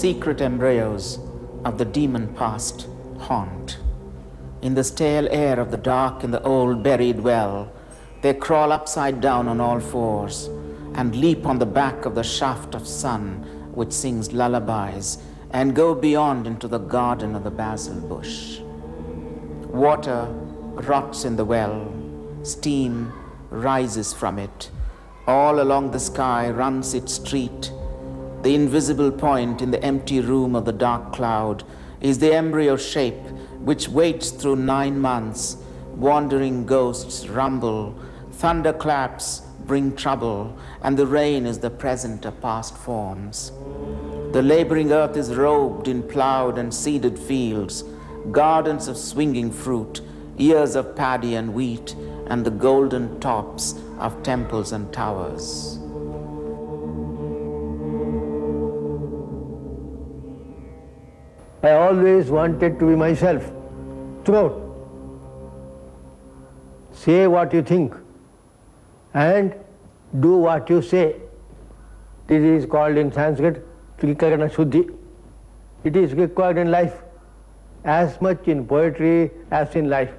secret embryos of the demon past haunt. In the stale air of the dark in the old buried well, they crawl upside down on all fours and leap on the back of the shaft of sun which sings lullabies and go beyond into the garden of the basil bush. Water rots in the well, steam rises from it. All along the sky runs its street. The invisible point in the empty room of the dark cloud is the embryo shape which waits through 9 months. Wandering ghosts rumble, thunderclaps bring trouble, and the rain is the present of past forms. The laboring earth is robed in plowed and seeded fields, gardens of swinging fruit, ears of paddy and wheat, and the golden tops of temples and towers. I always wanted to be myself throughout. Say what you think and do what you say. This is called in Sanskrit Trikarana Shuddhi. It is required in life as much in poetry as in life.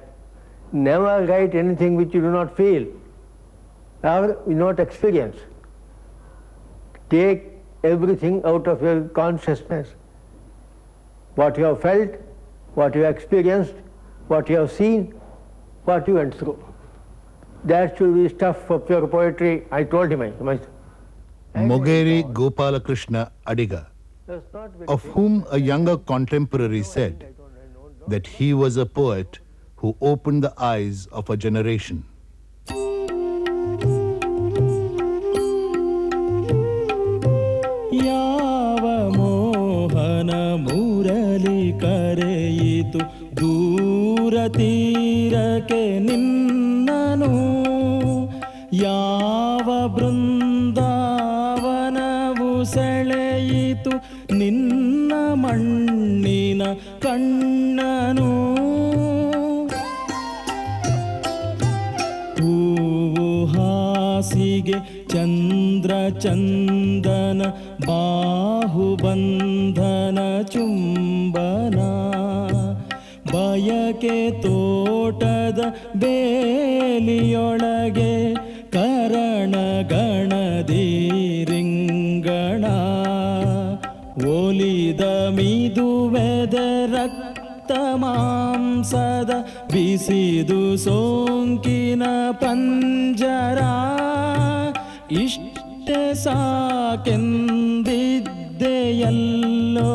Never write anything which you do not feel or you not experience. Take everything out of your consciousness. What you have felt, what you have experienced, what you have seen, what you went through. That should be stuff for pure poetry. I told him. Mogeri Gopala krishna Adiga, of whom a younger contemporary said that he was a poet who opened the eyes of a generation. ಕರೆಯಿತು ದೂರ ತೀರಕ್ಕೆ ನಿನ್ನನು ಯಾವ ಬೃಂದಾವನವು ಸೆಳೆಯಿತು ನಿನ್ನ ಮಣ್ಣಿನ ಕಣ್ಣನು ಹೂವು ಹಾಸಿಗೆ ಚಂದ್ರ ಚಂದನ ಬಾಹುಬಂಧನ ಚುಂಬನ ಬಯಕೆ ತೋಟದ ಬೇಲಿಯೊಳಗೆ ಕರಣ ಗಣದಿ ರಿಂಗಣ ಒಲಿದ ಮಿದುವೆದ ರಕ್ತ ಮಾಂಸದ ಬಿಸಿದು ಸೋಂಕಿನ ಪಂಜರ ಇಷ್ಟೇ ಸಾಕೆಂದಿದ್ದೆಯಲ್ಲೋ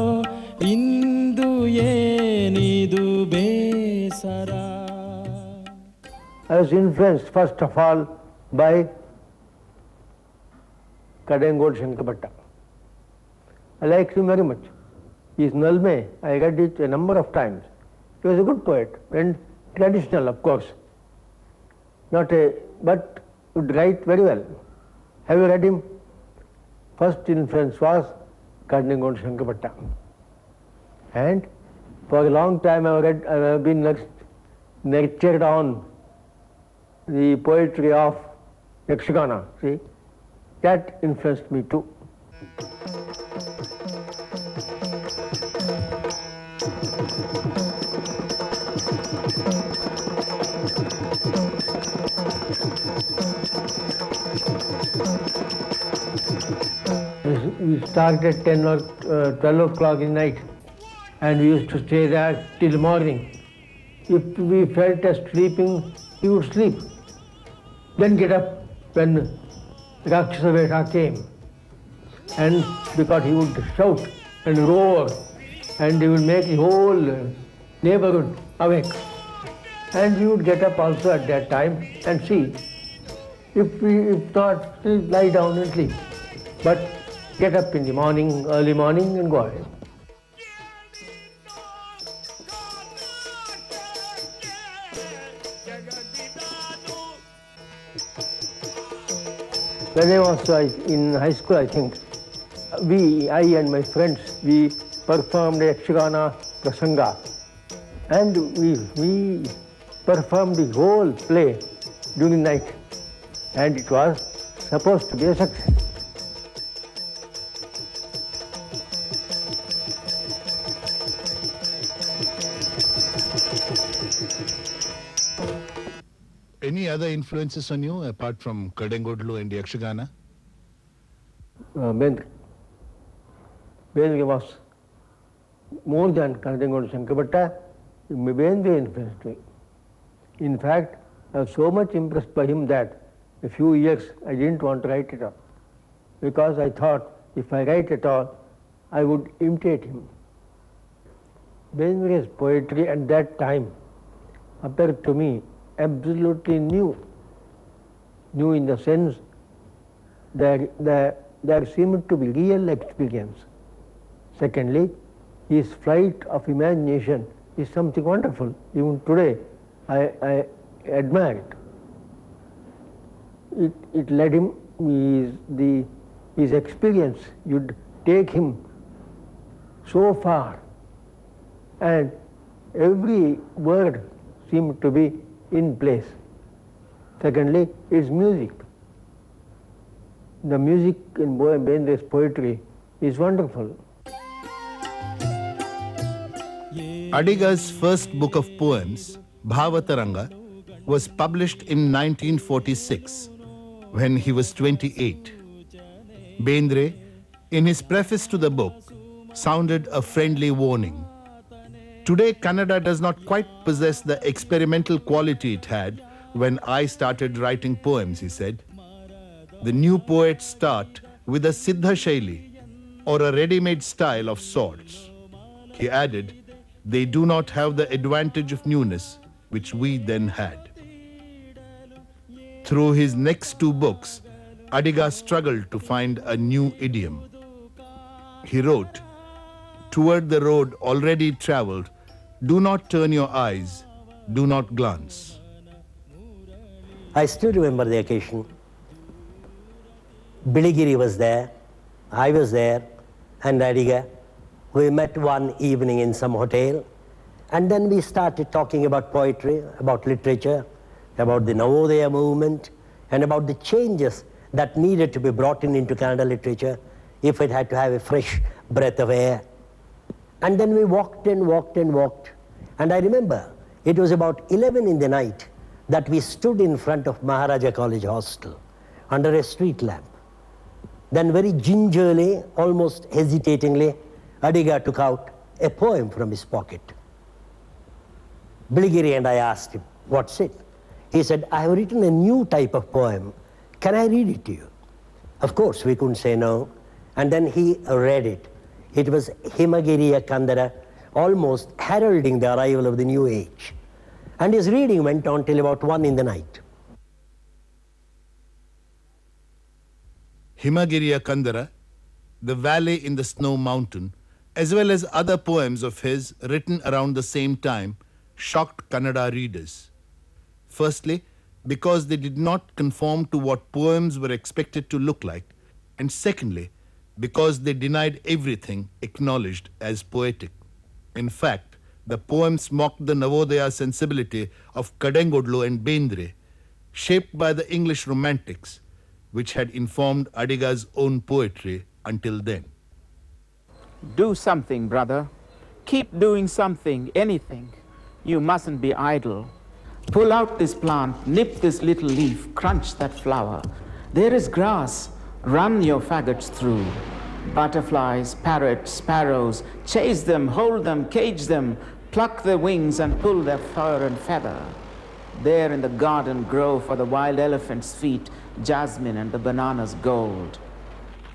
ಇಂದು ಏನಿದು ಬೇಸರ. I was influenced first of all by Kadengod Shankarbhatta. I liked him very much. His Nalme, I read it a number of times. He was a good poet and traditional, of course. But would write very well. Have you read him? First influence was Kadengod Shankarbhatta. And for a long time I have been nurtured on the poetry of Yakshagana. See, that influenced me too. We started at 10 or 12 o'clock in the night and we used to stay there till morning. If we felt as sleeping, we would sleep. Then get up when Rakshasa Vesha came. And because he would shout and roar and he would make the whole neighborhood awake. And we would get up also at that time and see. If not, lie down and sleep. But get up in the morning, early morning and go ahead. When I was in high school, I think, I and my friends, we performed a Yakshagana Prasanga. And we performed the whole play during the night. And it was supposed to be a success. other influences on you apart from Kadengodlu and Yakshagana? Bendre. Bendre was more than Kadengodu Shankarbhatta. Bendre influenced me. In fact, I was so much impressed by him that a few years I didn't want to write at all, because I thought if I write at all, I would imitate him. Bendre's poetry at that time appeared to me absolutely new. New in the sense that there seemed to be real experience. Secondly, his flight of imagination is something wonderful. Even today, I admire it. It led him, his experience, you'd take him so far, and every word seemed to be in place. Secondly, his music. The music in Bendre's poetry is wonderful. Adiga's first book of poems, Bhavataranga, was published in 1946 when he was 28. Bendre, in his preface to the book, sounded a friendly warning. Today, Kannada does not quite possess the experimental quality it had when I started writing poems, he said. The new poets start with a Siddha Shaili, or a ready-made style of sorts. He added, they do not have the advantage of newness which we then had. Through his next two books, Adiga struggled to find a new idiom. He wrote, toward the road already traveled, do not turn your eyes, do not glance. I still remember the occasion. Biligiri was there, I was there, and Adiga. We met one evening in some hotel, and then we started talking about poetry, about literature, about the Navodaya movement, and about the changes that needed to be brought into Kannada literature if it had to have a fresh breath of air. And then we walked and walked and walked. And I remember it was about 11 in the night that we stood in front of Maharaja College Hostel under a street lamp. Then very gingerly, almost hesitatingly, Adiga took out a poem from his pocket. Biligiri and I asked him, what's it? He said, I have written a new type of poem. Can I read it to you? Of course, we couldn't say no. And then he read it. It was Adiga Kannada, almost heralding the arrival of the new age. And his reading went on till about 1 in the night. Adiga Kannada, The Valley in the Snow Mountain, as well as other poems of his written around the same time, shocked Kannada readers. Firstly, because they did not conform to what poems were expected to look like, and secondly, because they denied everything acknowledged as poetic. In fact, the poems mocked the Navodaya sensibility of Kadengodlu and Bendre, shaped by the English Romantics, which had informed Adiga's own poetry until then. Do something, brother. Keep doing something, anything. You mustn't be idle. Pull out this plant, nip this little leaf, crunch that flower. There is grass, run your faggots through. Butterflies, parrots, sparrows, chase them, hold them, cage them, pluck their wings and pull their fur and feather. There in the garden grow for the wild elephant's feet jasmine and the banana's gold.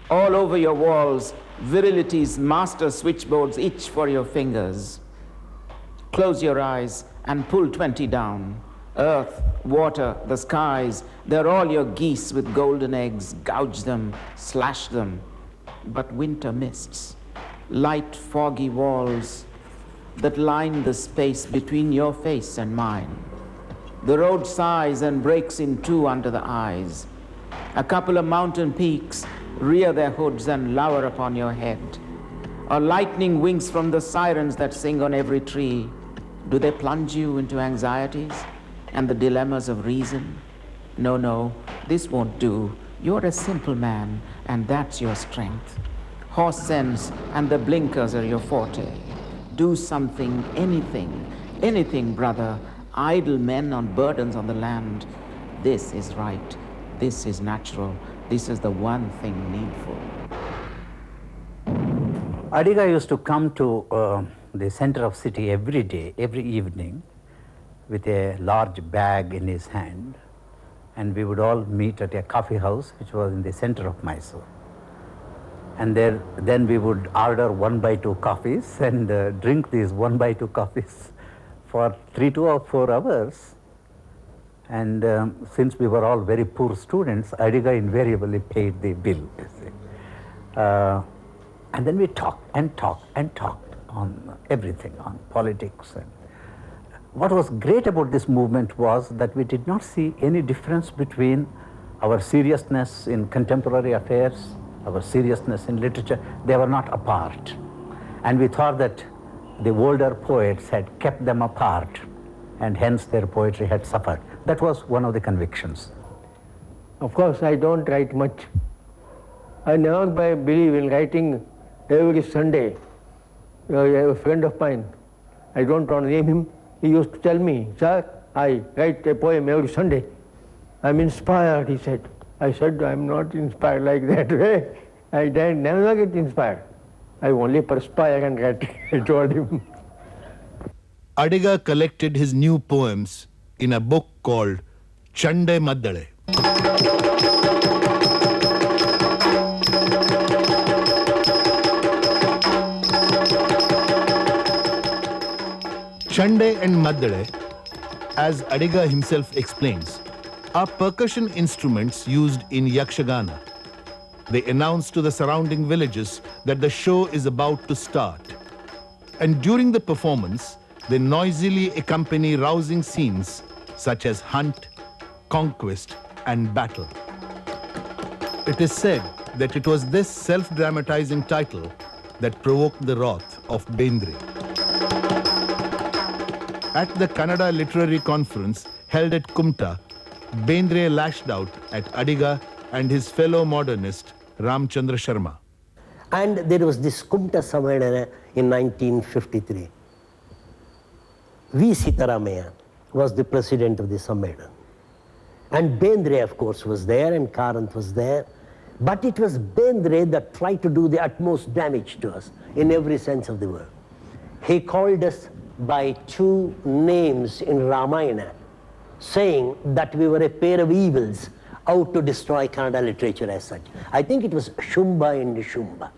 All over your walls, virility's master switchboards itch for your fingers. Close your eyes and pull 20 down. Earth, water, the skies, they're all your geese with golden eggs. Gouge them, slash them. But winter mists, light foggy walls that line the space between your face and mine. The road sighs and breaks in two under the eyes. A couple of mountain peaks rear their hoods and lower upon your head. Or lightning wings from the sirens that sing on every tree. Do they plunge you into anxieties and the dilemmas of reason? No, no, this won't do. You're a simple man, and that's your strength. Horse sense and the blinkers are your forte. Do something, anything, anything, brother. Idle men on burdens on the land. this is right, this is natural, this is the one thing needful. Adiga used to come to the center of city every day, every evening, with a large bag in his hand, and we would all meet at a coffee house which was in the center of Mysore. And then we would order 1x2 coffees and drink these 1x2 coffees for 3 or 4 hours. And since we were all very poor students, Adiga invariably paid the bill. You see. And then we talked and talked and talked on everything, on politics. And what was great about this movement was that we did not see any difference between our seriousness in contemporary affairs, our seriousness in literature. They were not apart. And we thought that the older poets had kept them apart, and hence their poetry had suffered. That was one of the convictions. Of course, I don't write much. I never believe in writing every Sunday. A friend of mine, I don't want to name him, he used to tell me, "Sir, I write a poem every Sunday. I'm inspired," he said. I said, "I'm not inspired like that way. I never get inspired. I only perspire and write," I told him. Adiga collected his new poems in a book called Chande Maddale. Chande and Maddale, as Adiga himself explains, are percussion instruments used in Yakshagana. They announce to the surrounding villages that the show is about to start. And during the performance, they noisily accompany rousing scenes such as hunt, conquest, and battle. It is said that it was this self-dramatizing title that provoked the wrath of Bendre. At the Kannada Literary Conference held at Kumta, Bendre lashed out at Adiga and his fellow modernist Ramchandra Sharma. And there was this Kumta Samvedana in 1953. V. Sitaramaya was the president of the Samvedana. And Bendre, of course, was there, and Karant was there. But it was Bendre that tried to do the utmost damage to us in every sense of the word. He called us by 2 names in Ramayana, saying that we were a pair of evils out to destroy Kannada literature as such. I think it was Shumba and Shumba.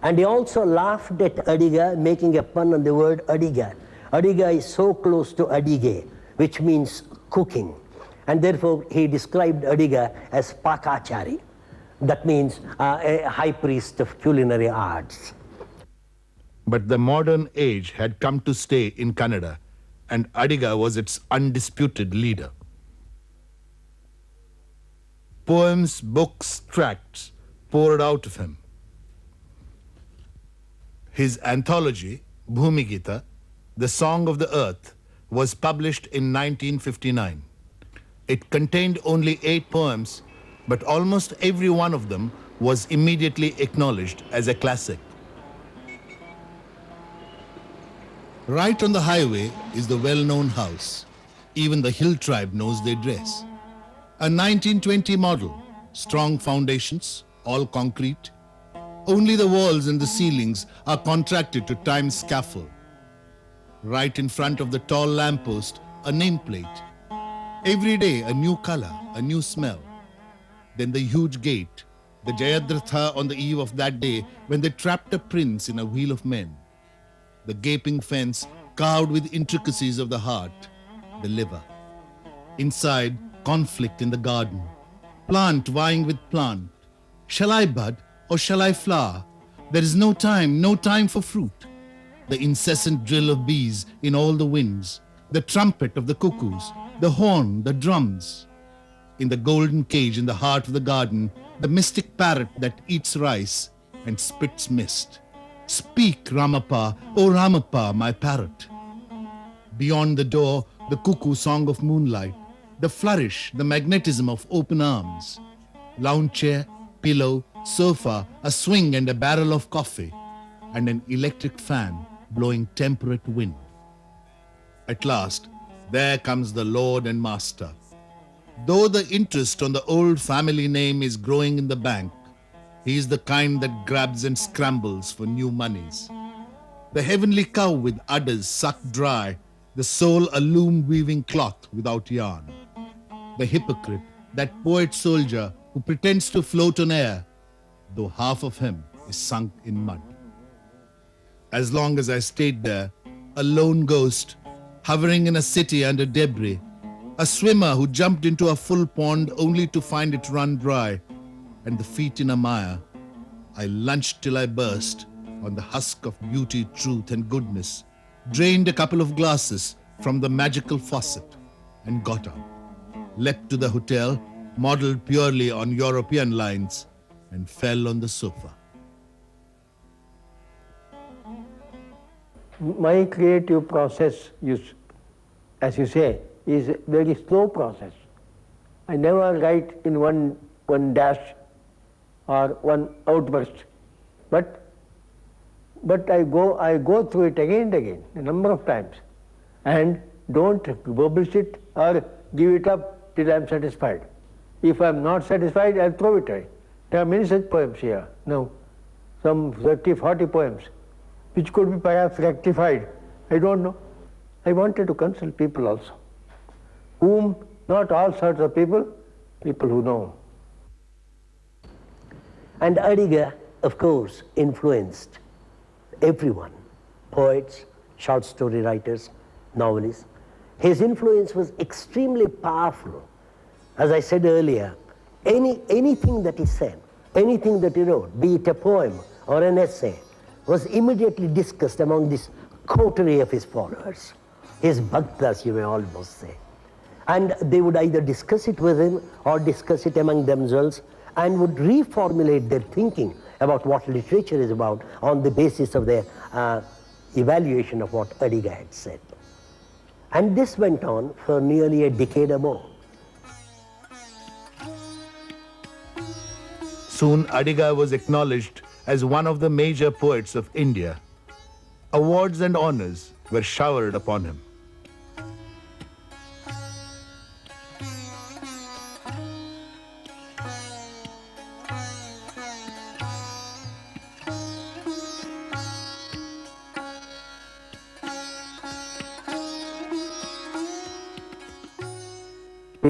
And he also laughed at Adiga, making a pun on the word Adiga. Adiga is so close to Adige, which means cooking. And therefore he described Adiga as Pakachari. That means a high priest of culinary arts. But the modern age had come to stay in Kannada, and Adiga was its undisputed leader. Poems, books, tracts poured out of him. His anthology, Bhumi Gita, The Song of the Earth, was published in 1959. It contained only 8 poems, but almost every one of them was immediately acknowledged as a classic. Right on the highway is the well-known house. Even the hill tribe knows their dress. A 1920 model, strong foundations, all concrete. Only the walls and the ceilings are contracted to time's scaffold. Right in front of the tall lamppost, a nameplate. Every day a new color, a new smell. Then the huge gate, the Jayadratha on the eve of that day when they trapped a prince in a wheel of men. The gaping fence carved with intricacies of the heart, the liver. Inside, conflict in the garden. Plant vying with plant. Shall I bud or shall I flower? There is no time for fruit. The incessant drill of bees in all the winds. The trumpet of the cuckoos. The horn, the drums. In the golden cage in the heart of the garden, the mystic parrot that eats rice and spits mist. Speak, Ramappa, O Ramappa, my parrot. Beyond the door, the cuckoo song of moonlight, the flourish, the magnetism of open arms. Lounge chair, pillow, sofa, a swing and a barrel of coffee, and an electric fan blowing temperate wind. At last, there comes the Lord and Master. Though the interest on the old family name is growing in the bank, he is the kind that grabs and scrambles for new monies. The heavenly cow with udders sucked dry, the soul a loom weaving cloth without yarn. The hypocrite, that poet soldier who pretends to float on air, though half of him is sunk in mud. As long as I stayed there, a lone ghost, hovering in a city under debris, a swimmer who jumped into a full pond only to find it run dry, and the feet in a mire, I lunched till I burst on the husk of beauty, truth and goodness, drained a couple of glasses from the magical faucet and got up, leapt to the hotel, modeled purely on European lines, and fell on the sofa. My creative process, as you say, is a very slow process. I never write in one dash or one outburst, but I go through it again and again, a number of times, and don't publish it or give it up till I am satisfied. If I am not satisfied, I'll throw it away. There are many such poems here now, some 30, 40 poems, which could be perhaps rectified. I don't know. I wanted to consult people also, whom, not all sorts of people who know. And Adiga, of course, influenced everyone, poets, short story writers, novelists. His influence was extremely powerful. As I said earlier, anything that he said, anything that he wrote, be it a poem or an essay, was immediately discussed among this coterie of his followers, his bhaktas, you may almost say. And they would either discuss it with him or discuss it among themselves and would reformulate their thinking about what literature is about on the basis of their evaluation of what Adiga had said. And this went on for nearly a decade or more. Soon Adiga was acknowledged as one of the major poets of India. Awards and honors were showered upon him.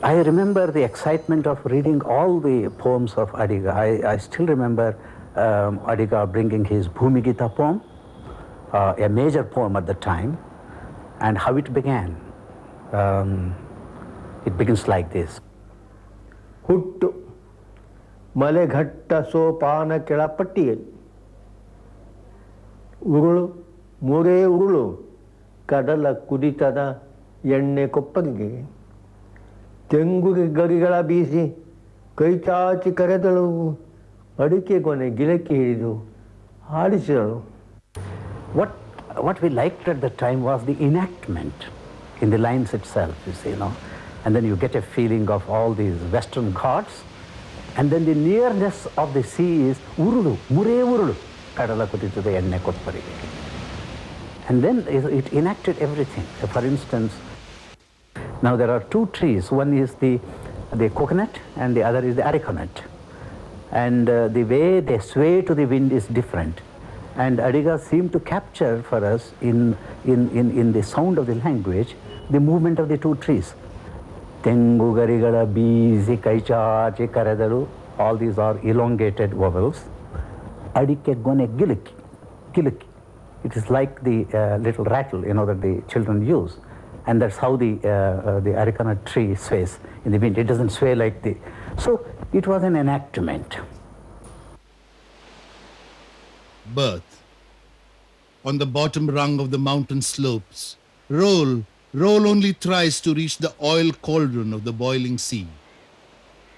I remember the excitement of reading all the poems of Adiga. I still remember Adiga bringing his Bhumi Gita poem, a major poem at the time, and how it began. It begins like this. Huttu Maleghatta Sopana Kelapatiyal Urulu Mure Urulu Kadala Kuditada Yenne Koppage ತೆಂಗುಗೆ ಗರಿಗಳ ಬೀಸಿ ಕೈ ಚಾಚಿ ಕರೆದಳು ಅಡಿಕೆ ಕೊನೆ ಗಿಲಕ್ಕೆ ಹಿಡಿದು ಹಾಡಿಸಿದಳು. What we liked at the time was the enactment in the lines itself, you see, and then you get a feeling of all these Western gods, and then the nearness of the sea is urulu, mure urulu, kadala kutitade enne koppariga. And then it enacted everything. For instance, now there are two trees. One is the coconut and the other is the arecanut. And the way they sway to the wind is different. And Adiga seemed to capture for us in the sound of the language the movement of the two trees. Tengu garigala bizi kaichachi karadalu. All these are elongated vowels. Adike gone giliki, giliki. It is like the little rattle, that the children use. And that's how the arecanut tree sways in the wind. It doesn't sway like the... So it was an enactment. Birth. On the bottom rung of the mountain slopes, roll only thrice to reach the oil cauldron of the boiling sea.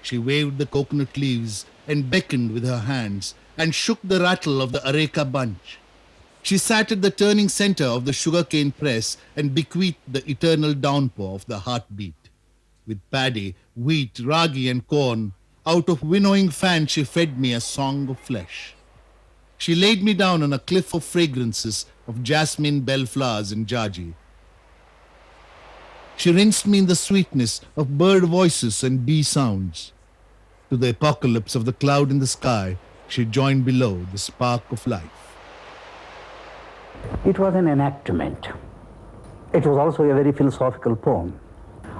She waved the coconut leaves and beckoned with her hands and shook the rattle of the areca bunch. She sat at the turning center of the sugarcane press and bequeathed the eternal downpour of the heartbeat. With paddy, wheat, ragi and corn, out of winnowing fan she fed me a song of flesh. She laid me down on a cliff of fragrances of jasmine, bellflowers and jaji. She rinsed me in the sweetness of bird voices and bee sounds. To the apocalypse of the cloud in the sky, she joined below the spark of life. It was an enactment. It was also a very philosophical poem.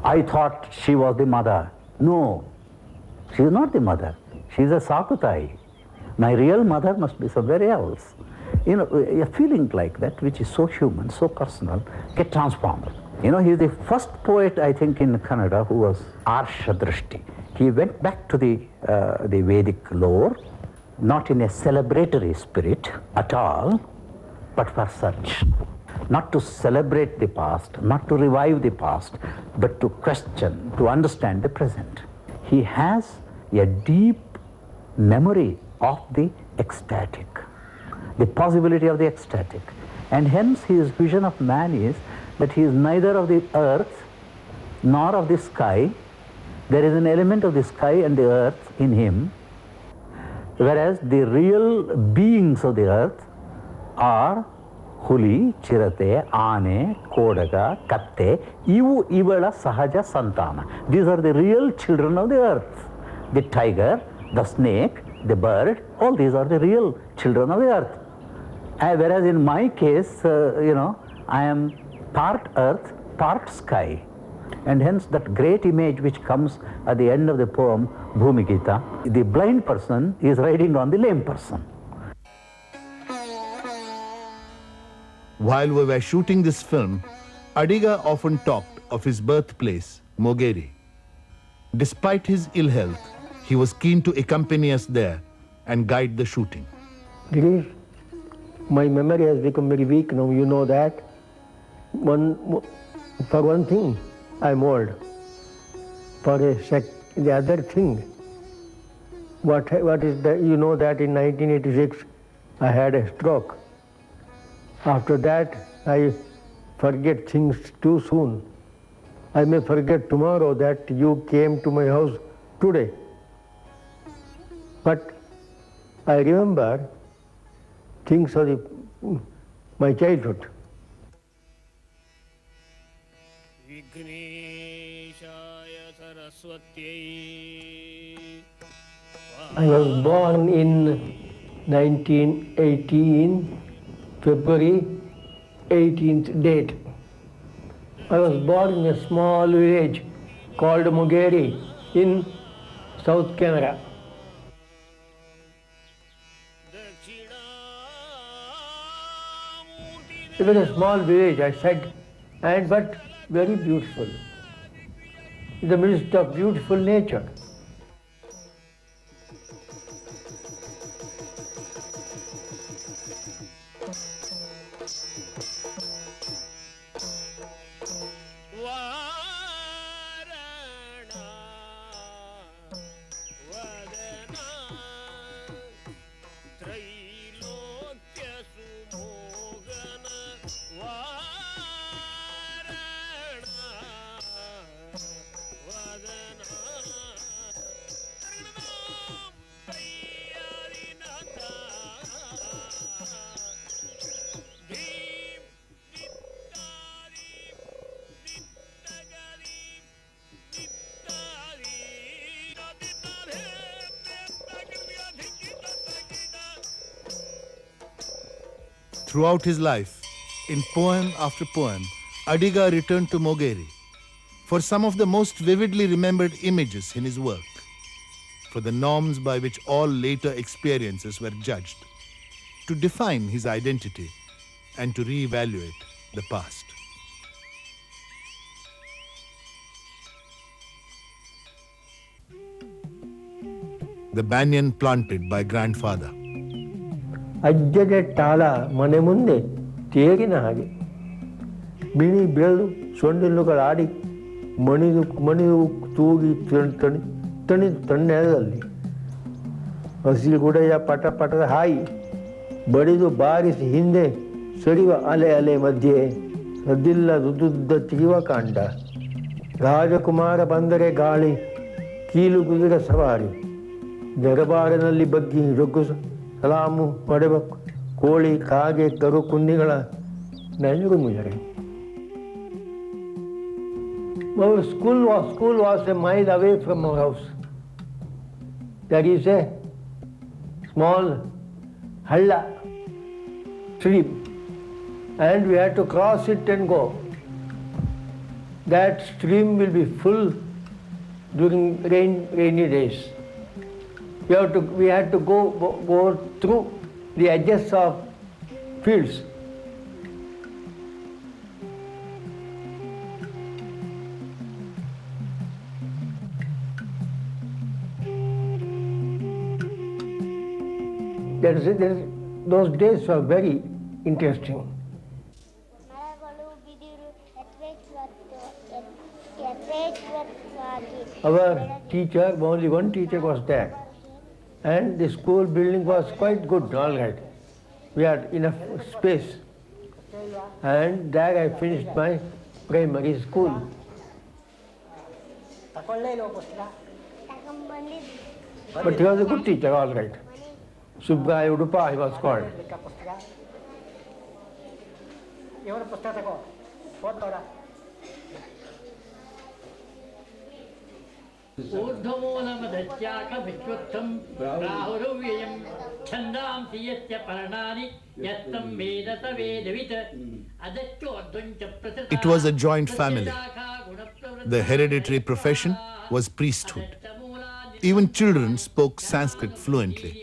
I thought she was the mother. No, she is not the mother. She is a Sakutai. My real mother must be somewhere else. You know, a feeling like that, which is so human, so personal, get transformed. You know, he is the first poet, I think, in Kannada who was Arsha Drishti. He went back to the Vedic lore, not in a celebratory spirit at all, but for search. Not to celebrate the past, not to revive the past, but to question, to understand the present. He has a deep memory of the ecstatic, the possibility of the ecstatic. And hence his vision of man is that he is neither of the earth nor of the sky. There is an element of the sky and the earth in him, whereas the real beings of the earth are Huli, Chirate, Ane, Kodaga, Katte, Ivu Ivala Sahaja Santana. These are the real children of the earth. The tiger, the snake, the bird, all these are the real children of the earth. Whereas in my case, I am part earth, part sky. And hence that great image which comes at the end of the poem, Bhumi Gita, the blind person is riding on the lame person. While we were shooting this film, Adiga often talked of his birthplace, Mogeri. Despite his ill health, he was keen to accompany us there and guide the shooting. Girish, my memory has become very weak now, you know that. For one thing, I'm old. For the other thing, what is that? You know that in 1986, I had a stroke. After that, I forget things too soon. I may forget tomorrow that you came to my house today. But I remember things of my childhood. I was born in 1918, February 18th date. I was born in a small village called Mogeri in South Canada. It was a small village, I said, but very beautiful. In the midst of beautiful nature. Throughout his life, in poem after poem, Adiga returned to Mogeri for some of the most vividly remembered images in his work, for the norms by which all later experiences were judged, to define his identity and to reevaluate the past. The banyan planted by grandfather. ಅಜ್ಜಗೆ ತಾಳ ಮನೆ ಮುಂದೆ ತೇಗಿನ ಹಾಗೆ ಬಿಳಿ ಬೆಳ್ಳು ಸೊಂಡಿಲುಗಳಾಡಿ ಮಣಿದು ತೂಗಿ ತಣ್ಣೆದಲ್ಲಿ ಹಸಿರು ಗುಡೆಯ ಪಟ ಪಟದ ಹಾಯಿ ಬಡಿದು ಬಾರಿಸಿ ಹಿಂದೆ ಸರಿವ ಅಲೆ ಮಧ್ಯೆ ಸದ್ದಿಲ್ಲದುದ್ದ ತಿರುವ ಕಾಂಡ ರಾಜಕುಮಾರ ಬಂದರೆ ಗಾಳಿ ಕೀಲು ಕುದುರೆ ಸವಾರಿ ದರಬಾರಿನಲ್ಲಿ ಬಗ್ಗಿ ರೊಗ್ಗು ಸಲಾಮು ಪಡೆವ ಕೋಳಿ ಕಾಗೆ ಕರು ಕುನ್ನಿಗಳ ನೆನರು ಮುಜರೆ. Our school was a mile away from our house. There is a small halla stream, and we had to cross it and go. That stream will be full during rainy days. We had to go through the edges of fields. Those days were very interesting. Our teacher, only one teacher was there, and the school building was quite good, all right. We had enough space, and there I finished my primary school. But he was a good teacher, all right. Subba Udupa, he was called. It was a joint family. The hereditary profession was priesthood. Even children spoke Sanskrit fluently.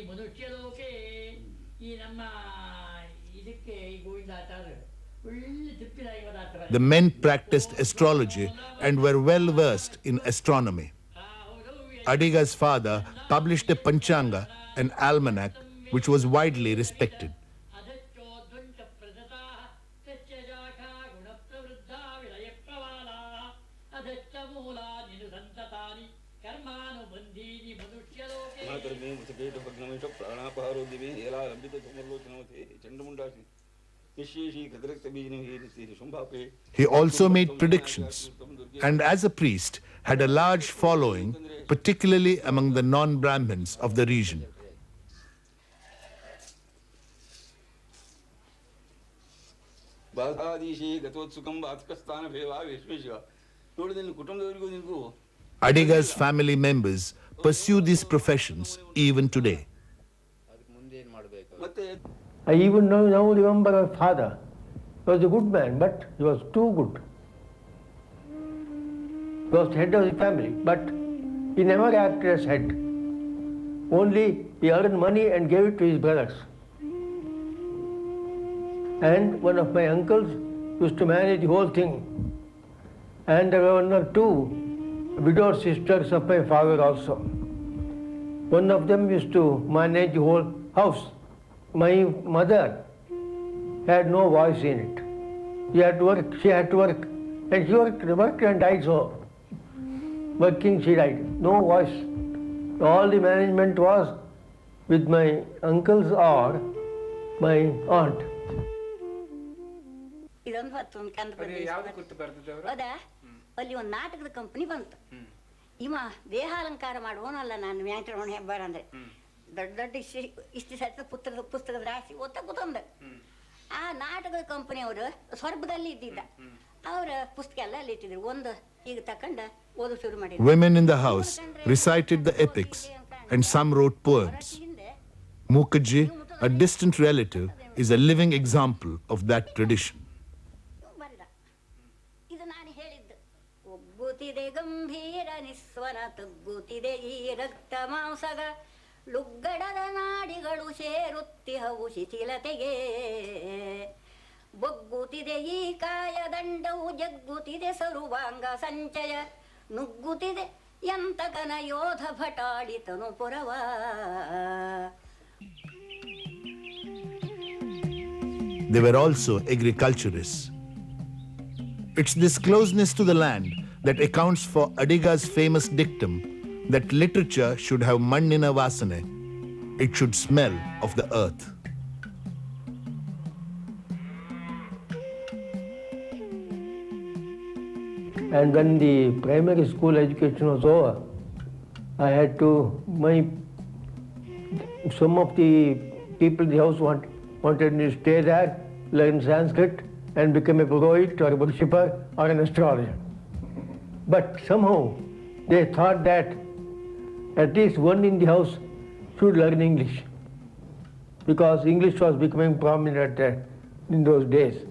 The men practiced astrology and were well versed in astronomy. Adiga's father published a Panchanga, an almanac, which was widely respected. He also made predictions, and as a priest had a large following, particularly among the non-Brahmins of the region. Adiga's family members pursue these professions even today. I even now remember my father. He was a good man, but he was too good. He was head of the family, but he never acted as head. Only he earned money and gave it to his brothers. And one of my uncles used to manage the whole thing. And there were one or two widowed sisters of my father also. One of them used to manage the whole house. My mother had no voice in it. She had to work, and she worked and died so. Working, she died. No voice. All the management was with my uncles or my aunt. ಇದೊಂದು ಹೊತ್ತು ಕಂದು ಹೌದಾ ಅಲ್ಲಿ ಒಂದು ನಾಟಕದ company ಬಂತು. ಇವ ದೇಹಾಲಂಕಾರ ಮಾಡುವನಲ್ಲ ನಾನು ವೆಂಕಟರಮಣ ಹೆಬ್ಬಾರ್ ಅಂದ್ರೆ ದೊಡ್ಡ ದೊಡ್ಡ ಇಷ್ಟು ಸತ್ತ ಪುಸ್ತಕದ ರಾಶಿ ಓದ್ತಾ ಕೂತಂದ. ಆ ನಾಟಕದ ಕಂಪನಿಯವರು ಸ್ವರ್ಗದಲ್ಲಿ ಇದ್ದಿದ್ದ. ಅವರ ಪುಸ್ತಕ ಎಲ್ಲ ಅಲ್ಲಿ ಇಟ್ಟಿದ್ರು. ಒಂದು ಈಗ ತಕೊಂಡ ಓದು ಶುರು ಮಾಡಿದ್ರು. Women in the house recited the epics and some wrote poems. Mukherjee, a distant relative, is a living example of that tradition. ಇದು ನಾನು ಹೇಳಿದ್ದು. ಒಗ್ಗುತ್ತಿದೆ ಗಂಭೀರ ನಿಸ್ವರ ತಗ್ಗುತ್ತಿದೆ ಈ ರಕ್ತ ಮಾಂಸಗ ಲುಗ್ಗಡದ ನಾಡಿಗಳು ಸೇರುತ್ತಿಹವು ಶಿಥಿಲತೆಗೆ ಬೊಗ್ಗುತ್ತಿದೆ ಈ ಕಾಯದಂಡವು ಜಗ್ಗುತ್ತಿದೆ ಸರ್ವಾಂಗ ಸಂಚಯ ನುಗ್ಗುತ್ತಿದೆ ಎಂತಕನ ಯೋಧ ಭಟಾಳಿತನು ಪುರವ. They were also agriculturists. It's this closeness to the land that accounts for Adiga's famous dictum that literature should have mannina vasane. It should smell of the earth. And when the primary school education was over, I had to, some of the people in the house wanted me to stay there, learn Sanskrit, and become a Purohit or a worshipper or an astrologer. But somehow they thought that at least one in the house should learn English, because English was becoming prominent in those days.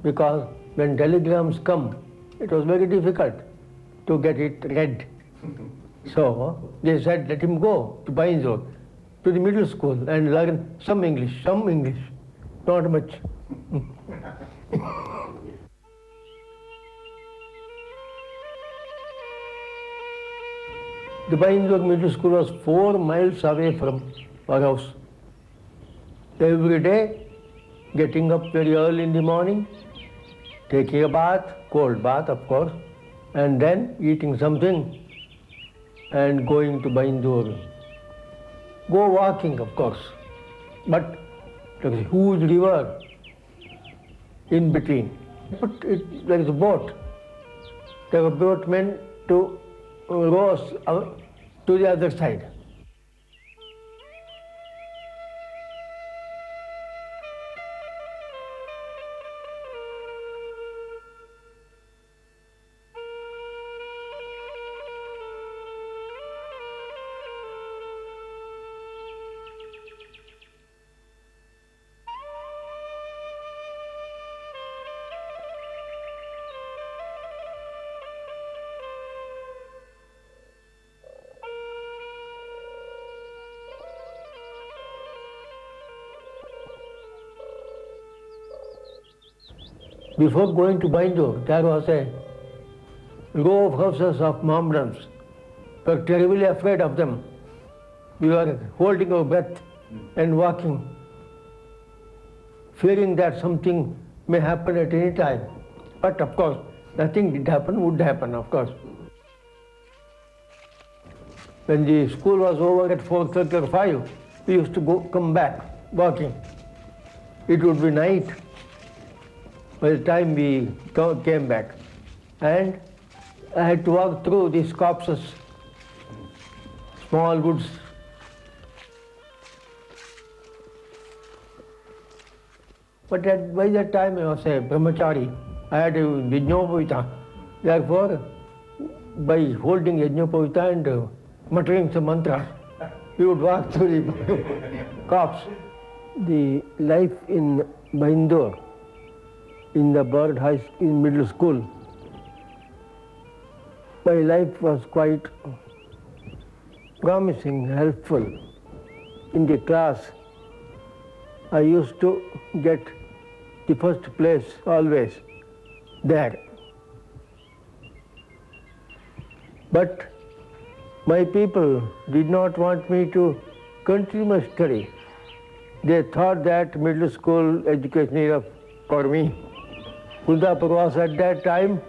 Because when telegrams come, it was very difficult to get it read. So they said, let him go to Bainzor, to the middle school, and learn some English, not much. The Bainzor Middle School was 4 miles away from our house. Every day, getting up very early in the morning, taking a bath, cold bath of course, and then eating something and going to Baindur. Go walking, of course, but there is a huge river in between. But there is a boat. There were boatmen to row us to the other side. Before going to Baindur, there was a row of houses of Mohammedans. We were terribly afraid of them. We were holding our breath and walking, fearing that something may happen at any time. But of course, nothing did happen, would happen, of course. When the school was over at 4:30 or 5, we used to come back walking. It would be night by the time we came back. And I had to walk through these copses, small woods. But by that time I was a brahmachari. I had a yajnopavita. Therefore, by holding yajnopavita and muttering some mantras, we would walk through the copse. The life in Baindur, in the Bird High in middle school, my life was quite promising, helpful. In the class, I used to get the first place always there. But my people did not want me to continue my study. They thought that middle school education is for me. Kundapur was at that time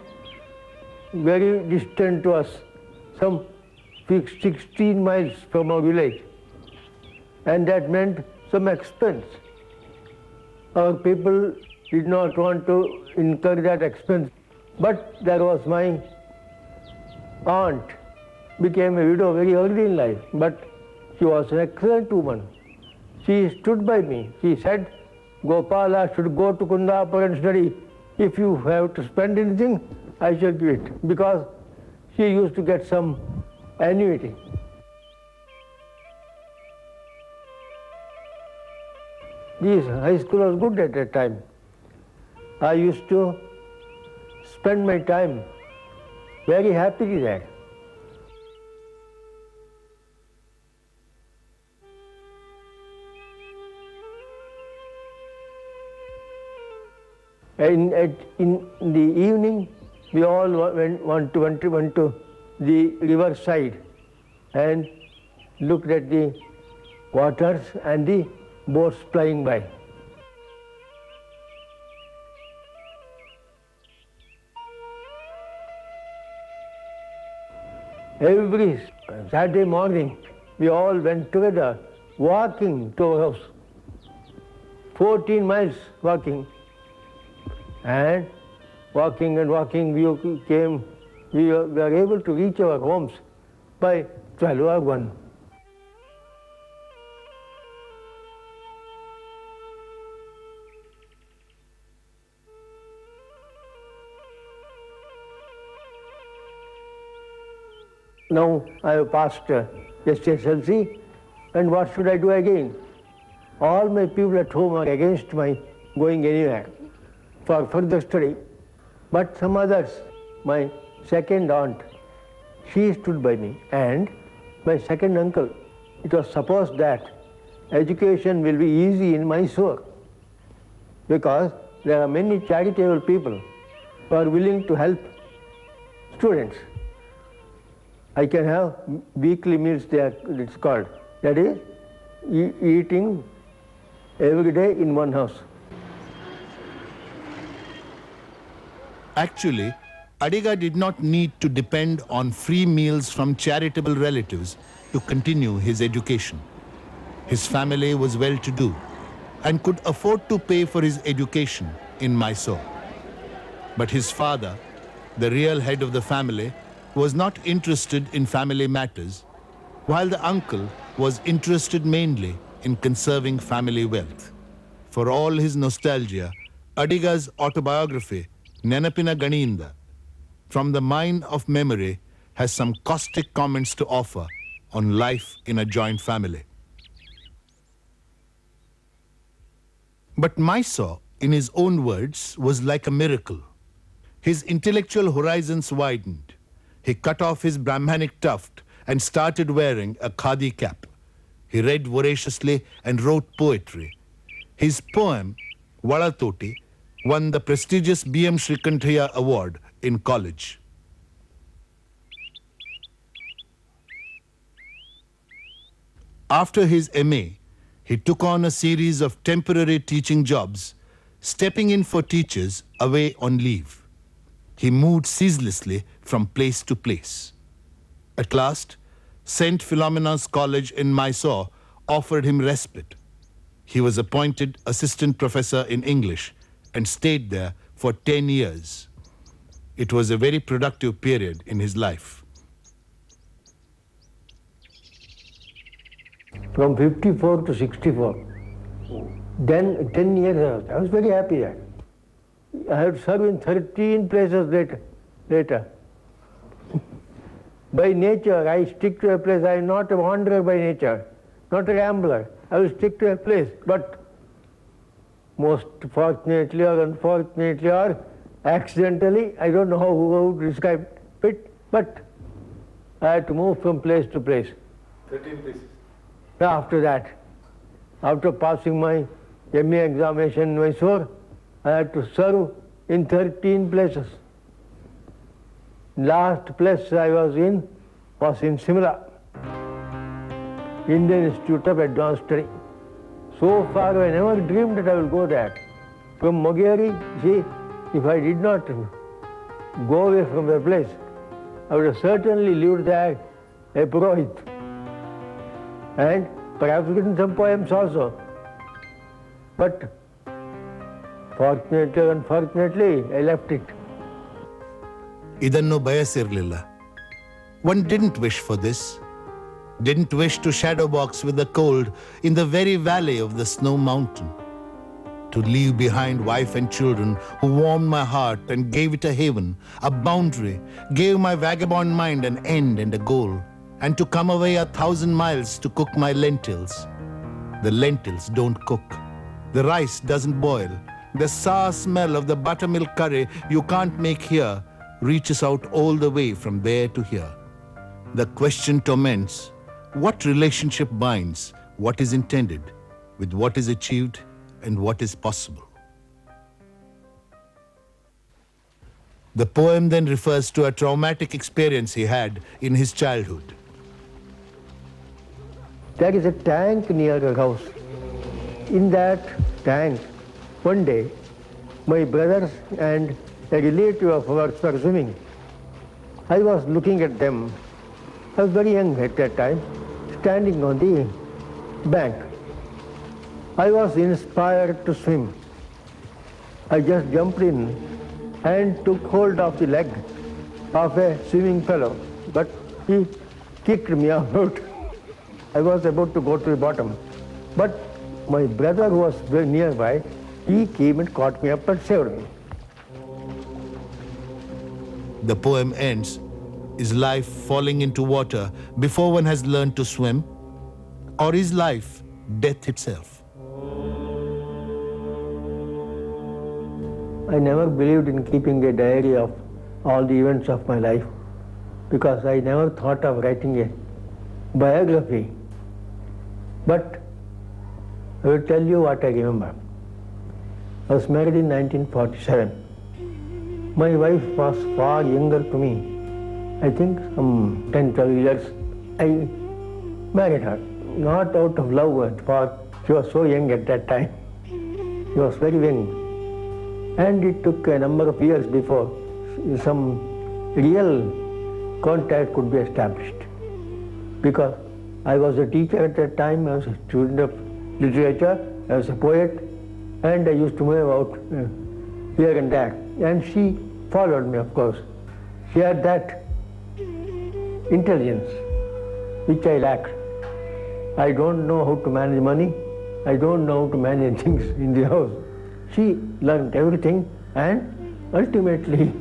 very distant to us, some 16 miles from our village, and that meant some expense. Our people did not want to incur that expense. But there was my aunt, became a widow very early in life, but she was an excellent woman. She stood by me. She said, Gopala should go to Kundapur and study. If you have to spend anything, I shall give it, because she used to get some annuity. This high school was good at that time. I used to spend my time very happily there. In the evening, we all went to the river side and looked at the waters and the boats flying by. Every Saturday morning, we all went together walking to our house. 14 miles walking. And walking, we were able to reach our homes by 12 or 1. Now I have passed SSLC, and what should I do again? All my people at home are against my going anywhere for further study. But some others, my second aunt, she stood by me, and my second uncle. It was supposed that education will be easy in Mysore because there are many charitable people who are willing to help students. I can have weekly meals there, it's called. That is, eating every day in one house. Actually, Adiga did not need to depend on free meals from charitable relatives to continue his education. His family was well-to-do and could afford to pay for his education in Mysore. But his father, the real head of the family, was not interested in family matters, while the uncle was interested mainly in conserving family wealth. For all his nostalgia, Adiga's autobiography, Nenapina Ganinda, From the Mine of Memory, has some caustic comments to offer on life in a joint family. But Mysore, in his own words, was like a miracle. His intellectual horizons widened. He cut off his Brahmanic tuft and started wearing a khadi cap. He read voraciously and wrote poetry. His poem, Valatoti, won the prestigious B.M. Srikanthaiah Award in college. After his MA, he took on a series of temporary teaching jobs, stepping in for teachers away on leave. He moved ceaselessly from place to place. At last, St. Philomena's College in Mysore offered him respite. He was appointed assistant professor in English and stayed there for 10 years. It was a very productive period in his life. From 54 to 64. Then 10 years I was very happy there. I had served in 13 places later. By nature, I stick to a place. I am not a wanderer by nature, not a gambler. I will stick to a place. But most fortunately or unfortunately or accidentally, I don't know how to describe it, but I had to move from place to place. 13 places. After that, after passing my MA examination in Mysore, I had to serve in 13 places. Last place I was in Simla, Indian Institute of Advanced Study. So far I never dreamed that I will go there. From Mogeri, see, if I did not go away from the place, I would have certainly lived there a Purohit. And perhaps written some poems also. But fortunately or unfortunately, I left it. Idannu bayasirlilla. One didn't wish for this. Didn't wish to shadow box with the cold in the very valley of the snow mountain. To leave behind wife and children who warmed my heart and gave it a haven, a boundary, gave my vagabond mind an end and a goal. And to come away 1,000 miles to cook my lentils. The lentils don't cook. The rice doesn't boil. The sour smell of the buttermilk curry you can't make here reaches out all the way from there to here. The question torments, what relationship binds what is intended with what is achieved and what is possible? The poem then refers to a traumatic experience he had in his childhood. There is a tank near our house. In that tank, one day, my brothers and a relative of ours were swimming. I was looking at them. I was very young at that time, standing on the bank. I was inspired to swim. I just jumped in and took hold of the leg of a swimming fellow, but he kicked me out. I was about to go to the bottom. But my brother, who was very nearby, he came and caught me up and saved me. The poem ends Is life falling into water before one has learned to swim? Or is life death itself? I never believed in keeping a diary of all the events of my life because I never thought of writing a biography. But I will tell you what I remember. I was married in 1947. My wife was far younger to me. I think some 10, 12 years. I married her, not out of love, for she was so young at that time. She was very young. And it took a number of years before some real contact could be established. Because I was a teacher at that time, I was a student of literature, I was a poet, and I used to move out here and there. And she followed me, of course. She had that intelligence which I lacked. I don't know how to manage money. I don't know how to manage things in the house. She learned everything, and ultimately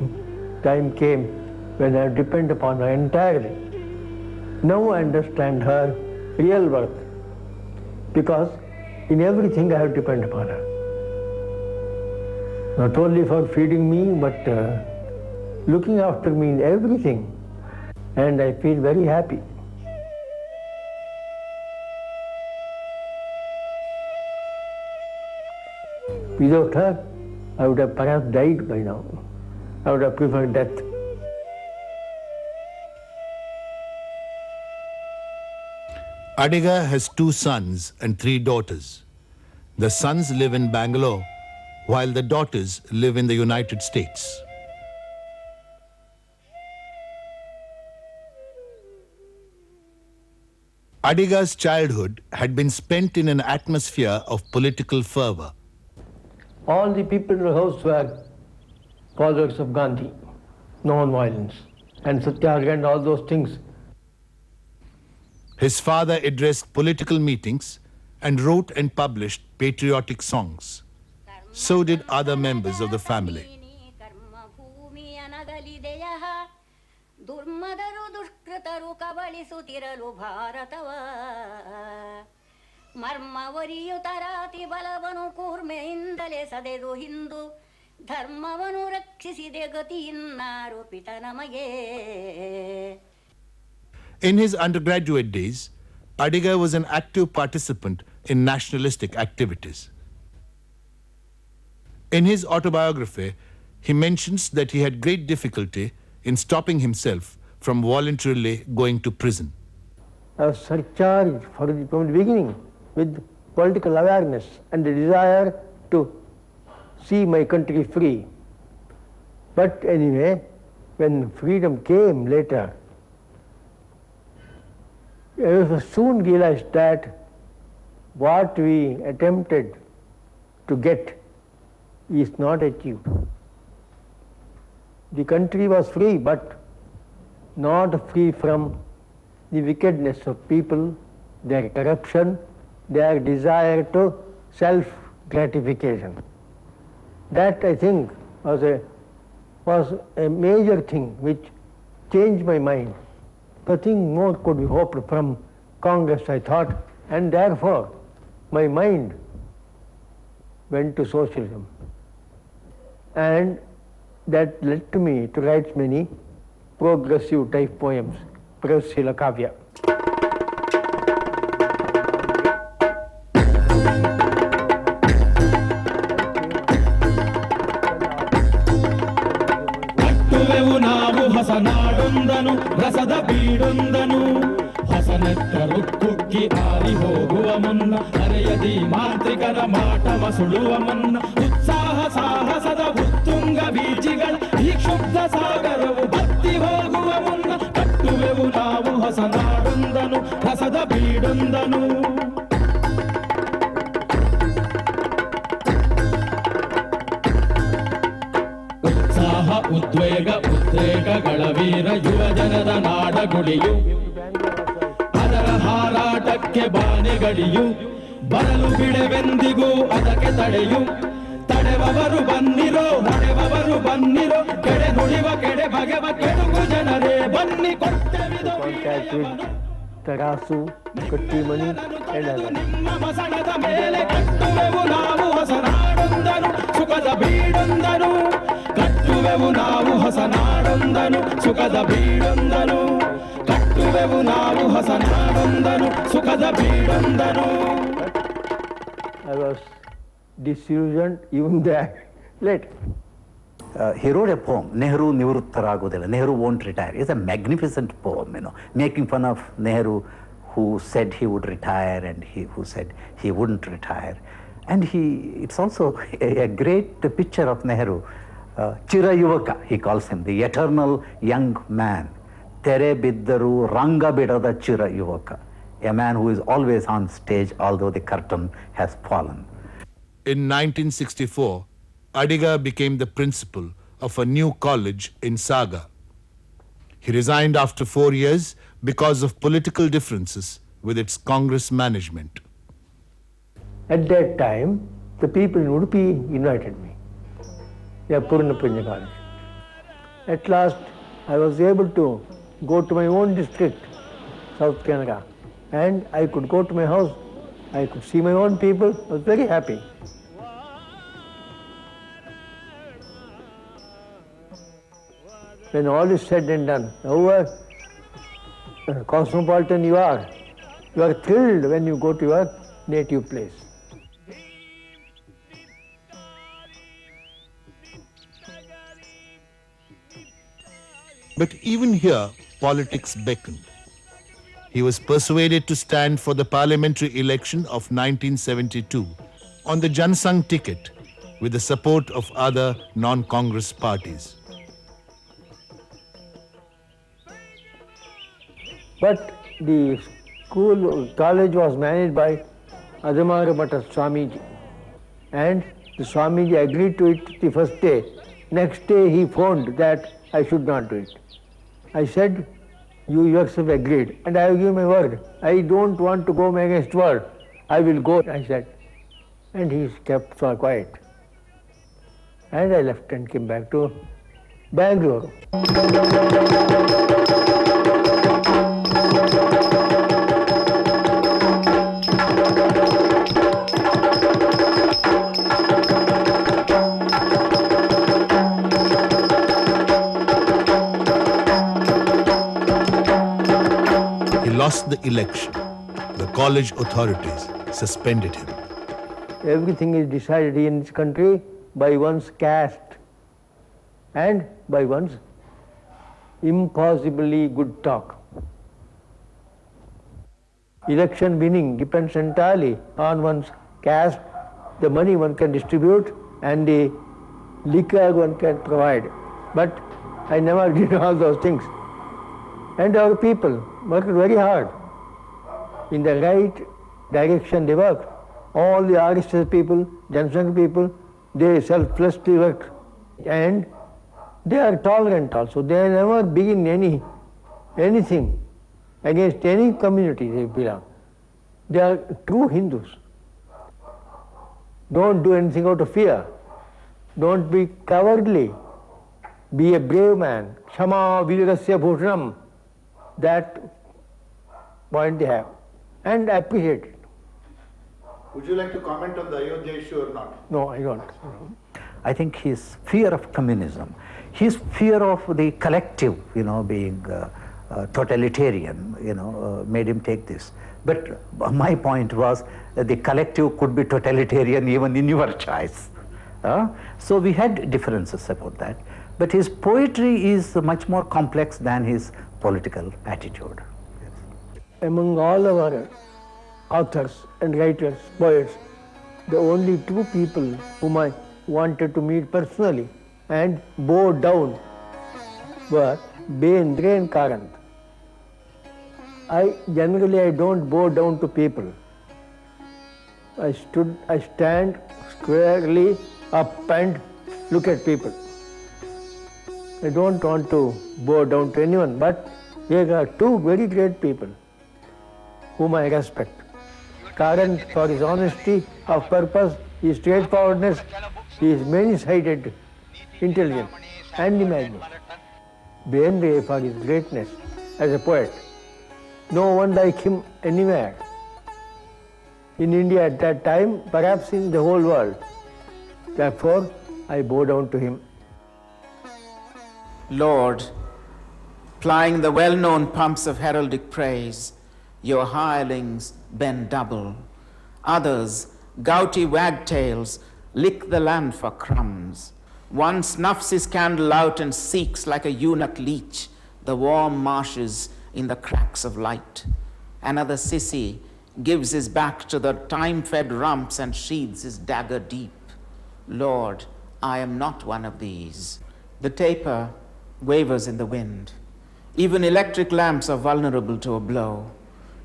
time came when I depend upon her entirely. Now I understand her real worth because in everything I have to depend upon her. Not only for feeding me, but looking after me in everything. And I feel very happy. Without her, I would have perhaps died by now. I would have preferred death. Adiga has 2 sons and 3 daughters. The sons live in Bangalore, while the daughters live in the United States. Adiga's childhood had been spent in an atmosphere of political fervor. All the people in the house were followers of Gandhi, non-violence, and Satyagraha and all those things. His father addressed political meetings and wrote and published patriotic songs. So did other members of the family. ಮರ್ಮವರಿಯುತರಾತಿ ಬಲವನು ಕೂರ್ಮೆಯಿಂದಲೇ ಸದೆದು Hindu ಧರ್ಮವನು ರಕ್ಷಿಸಿದೆ ಗತಿಯಿನ್ನಾರೋಪಿತ ನಮಗೆ. In his undergraduate days, Adiga was an active participant in nationalistic activities. In his autobiography, he mentions that he had great difficulty in stopping himself from voluntarily going to prison. I was surcharged from the beginning with political awareness and the desire to see my country free. But anyway, when freedom came later, I soon realized that what we attempted to get is not achieved. The country was free, but not free from the wickedness of people, their corruption, their desire to self-gratification. That, I think, was a major thing which changed my mind. Nothing more could be hoped from Congress, I thought, and therefore my mind went to socialism. And that led to me to write many progressive type poems, Prasila Kavya. ಹಸನಾಡೊಂದನು ರಸದ ಬೀಡೊಂದನು ಹಸನೆತ್ತರು ಕುಕ್ಕಿ ಆರಿ ಹೋಗುವ ಮುನ್ನ ಅರೆಯದಿ ಮಾಂತ್ರಿಕರ ಮಾಟವ ಸುಡುವ ಮುನ್ನ ಉತ್ಸಾಹ ಸಾಹಸದ ಉತ್ತುಂಗ ಬೀಜಿಗಳ ಈ ಕ್ಷುಬ್ಧ ಸಾಗರವು ಬತ್ತಿ ಹೋಗುವ ಮುನ್ನ ಕಟ್ಟುವೆವು ನಾವು ಹಸನಾಡೊಂದನು ರಸದ ಬೀಡೊಂದನು. ಉದ್ವೇಗ ಉದ್ರೇಕಗಳ ವೀರ ಯುವ ಜನದ ನಾಡಗುಳಿಯು ಅದರ ಹಾರಾಟಕ್ಕೆ ಬಾನೆಗಳಿಯು ಬರಲು ಬಿಡವೆಂದಿಗೂ ಅದಕ್ಕೆ ತಡೆಯು ತಡೆವವರು ಬನ್ನಿರೋ ನಡೆವವರು ಬನ್ನಿರೋ ಕೆಡೆ ನುಡಿವ ಕೆಡೆ ಬಗೆವ ಕೆಡುಕು ಜನರೇ ಬನ್ನಿ ಕೊಟ್ಟವಿದು Tarasu, Katti Mani, and others. ನಿಮ್ಮ ಮಸಣದ ಮೇಲೆ ಕಟ್ಟುವೆವು ನಾವು ಹೊಸ ನಾಡೊಂದನು ಸುಖದ ಬೀಡೊಂದನು ಕಟ್ಟುವೆವು ನಾವು ಹೊಸ ನಾಡೊಂದನು ಸುಖದ ಬೀಡೊಂದನು ಕಟ್ಟುವೆವು ನಾವು ಹೊಸ ನಾಡೊಂದನು ಸುಖದ ಬೀಡೊಂದನು. I was disillusioned even that late. He wrote a poem, Nehru Nivruttaragodilla, Nehru won't retire. It's a magnificent poem, making fun of Nehru, who said he would retire and who said he wouldn't retire. And it's also a great picture of Nehru. Chira Yuvaka, he calls him, the eternal young man. Tere biddaru ranga bidada Chira Yuvaka, a man who is always on stage although the curtain has fallen. In 1964, Adiga became the principal of a new college in Saga. He resigned after 4 years because of political differences with its Congress management. At that time, the people in Udupi invited me. They are Purna Punya College. At last, I was able to go to my own district, South Kannada, and I could go to my house. I could see my own people. I was very happy. When all is said and done, however cosmopolitan you are thrilled when you go to your native place. But even here, politics beckoned. He was persuaded to stand for the parliamentary election of 1972 on the Jansangh ticket with the support of other non-Congress parties. But the college was managed by Adamara Mata Swamiji, and the Swamiji agreed to it the first day. Next day he phoned that I should not do it. I said, you yourself agreed, and I will give my word. I don't want to go against word. I will go, I said. And he kept so quiet. And I left and came back to Bangalore. Lost the election. The college authorities suspended him. Everything is decided in this country by one's caste and by one's impossibly good talk. Election winning depends entirely on one's caste, the money one can distribute and the liquor one can provide. But I never did all those things. And our people worked very hard. In the right direction they worked. All the RSS people, Jansangh people, they selflessly worked. And they are tolerant also. They never begin anything against any community they belong. They are true Hindus. Don't do anything out of fear. Don't be cowardly. Be a brave man. Kshama virasya bhushanam. That point they have, and appreciate it. Would you like to comment on the Ayodhya issue or not? No, I don't. I think his fear of communism, his fear of the collective, being totalitarian, made him take this. But my point was that the collective could be totalitarian even in your choice. So we had differences about that. But his poetry is much more complex than his political attitude. Yes. Among all our authors and writers, poets, the only two people whom I wanted to meet personally and bow down were Bendre and Karnad. I don't bow down to people. I stand squarely up and look at people. I don't want to bow down to anyone, but there are two very great people whom I respect. Karnad for his honesty of purpose, his straightforwardness, He is many-sided, intelligent, and imaginative. Beyond for his greatness as a poet. No one like him anywhere. In India at that time, perhaps in the whole world. Therefore, I bow down to him. Lord, plying the well-known pumps of heraldic praise, your hirelings bend double. Others, gouty wagtails, lick the land for crumbs. One snuffs his candle out and seeks like a eunuch leech the warm marshes in the cracks of light. Another sissy gives his back to the time-fed rumps and sheathes his dagger deep. Lord, I am not one of these. The taper wavers in the wind. Even electric lamps are vulnerable to a blow.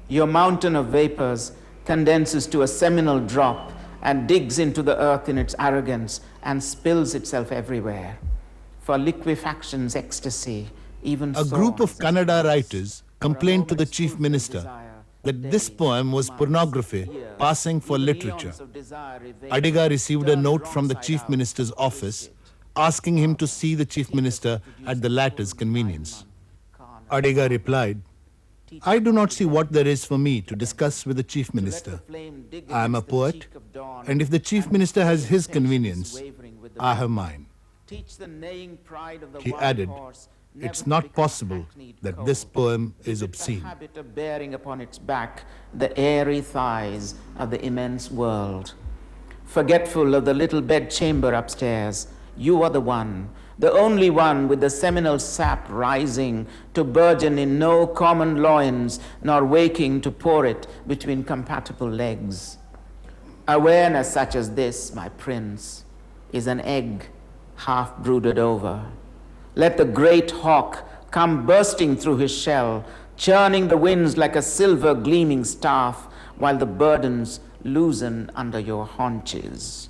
Your mountain of vapors condenses to a seminal drop and digs into the earth in its arrogance and spills itself everywhere. For liquefaction's ecstasy, even A group of Kannada writers complained to the chief minister that this poem was pornography passing for literature. Adiga received a note from the chief minister's office asking him to see the chief minister at the latter's convenience. Adiga replied, I do not see what there is for me to discuss with the chief minister. I am a poet, and if the chief minister has his convenience, I have mine. He added, it's not possible that this poem is obscene. Habit of bearing upon its back the airy thighs of the immense world. Forgetful of the little bed chamber upstairs, you are the one, the only one with the seminal sap rising to burgeon in no common loins, nor waking to pour it between compatible legs. Awareness such as this, my prince, is an egg half brooded over. Let the great hawk come bursting through his shell, churning the winds like a silver gleaming staff, while the burdens loosen under your haunches.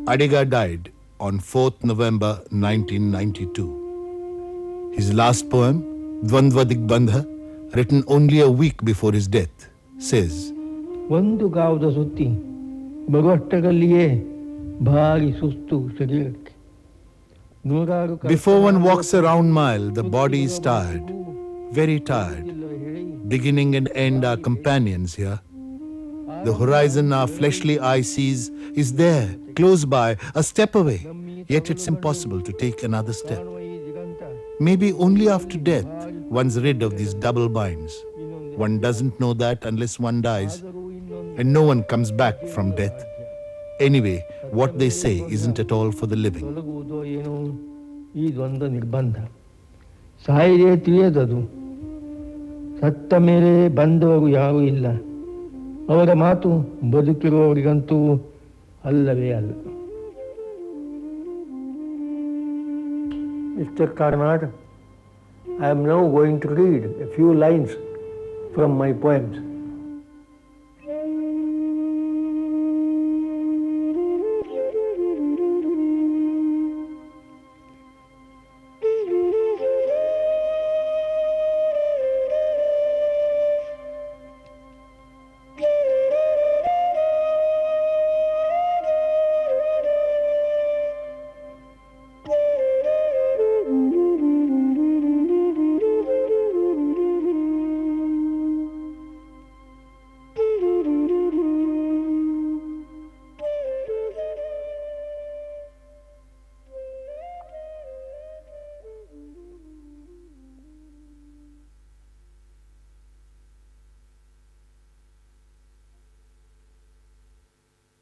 Adiga died on 4th November 1992. His last poem, Dvandva Digbandha, written only a week before his death, says, ಒಂದು ಗಾವದ ಸುತ್ತಿ ಬರುವಷ್ಟರಲ್ಲಿಯೇ ಭಾರಿ ಸುಸ್ತು ಶರೀರಕ್ಕೆ. Before one walks a round mile, the body is tired, very tired. Beginning and end are companions here. The horizon our fleshly eye sees is there, close by, a step away, yet it's impossible to take another step. Maybe only after death one's rid of these double binds. One doesn't know that unless one dies, and no one comes back from death. Anyway, what they say isn't at all for the living. ಇದೊಂದು ನಿರ್ಬಂಧ. ಸಾಯಿದೆ ತಿಳಿಯದದು. ಸತ್ತ ಮೇಲೆ ಬಂದವರು ಯಾರೂ ಇಲ್ಲ. ಅವರ ಮಾತು ಬದುಕಿರುವವರಿಗಂತೂ ಅಲ್ಲವೇ ಅಲ್ಲ. Mr. Karnad, I am now going to read a few lines from my poems.